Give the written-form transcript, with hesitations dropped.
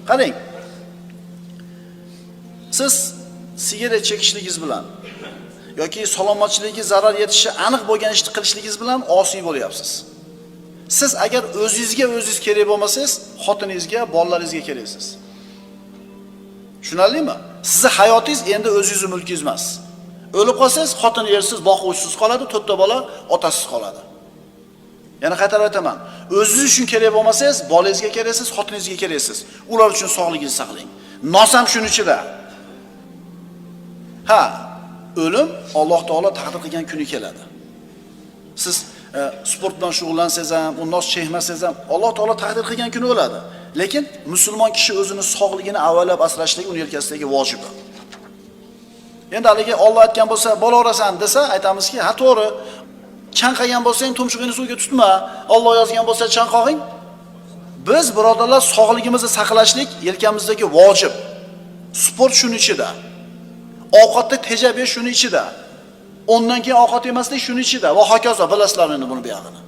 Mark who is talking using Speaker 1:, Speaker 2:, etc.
Speaker 1: Qarang. Siz sigaret chekishligingiz bilan yoki salomatligiga zarar yetishi aniq bo'lgan ishni qilishligingiz bilan osiy bo'lyapsiz. Siz agar o'zingizga o'zingiz kerak bo'lmasangiz, xotiningizga, bolalaringizga keraksiz. Tushunarlimi? Sizning hayotingiz endi o'zingizning mulkingiz emas. O'lib qolsangiz, xotin ersiz, boquvchisiz qoladi, to'rtta bola otasiz qoladi. Yana qaytarib aytaman. O'zingiz uchun kerak bo'lmasangiz, bolangizga keraksiz, xotiningizga keraksiz. Ular uchun sog'ligingizni saqlang. Nos ham shuning ichida. Ha, o'lim Alloh taolo taqdir qilgan kuni keladi. Siz sport bilan shug'ullansangiz ham, nos chekmasangiz ham Alloh taolo taqdir qilgan kuni o'ladi. Lekin musulmon kishi o'zining sog'ligini avvalab asrashligi uning yelkasidagi vojibi. Endi haliga Alloh aytgan bo'lsa, bola orasan desa, aytamizki, ha to'g'ri. Chanqagan bo'lsang, tumshug'ini suvga tutma. Alloh yozgan bo'lsa chanqog'ing. Biz birodarlar sog'ligimizni saqlashlik yelkamizdagi vojib. Sport shuning ichida. Ovqatda tejabish shuning ichida. Ondan keyin ovqat yemaslik shuning ichida va hokazo bilasizlar endi buni buyog'ini.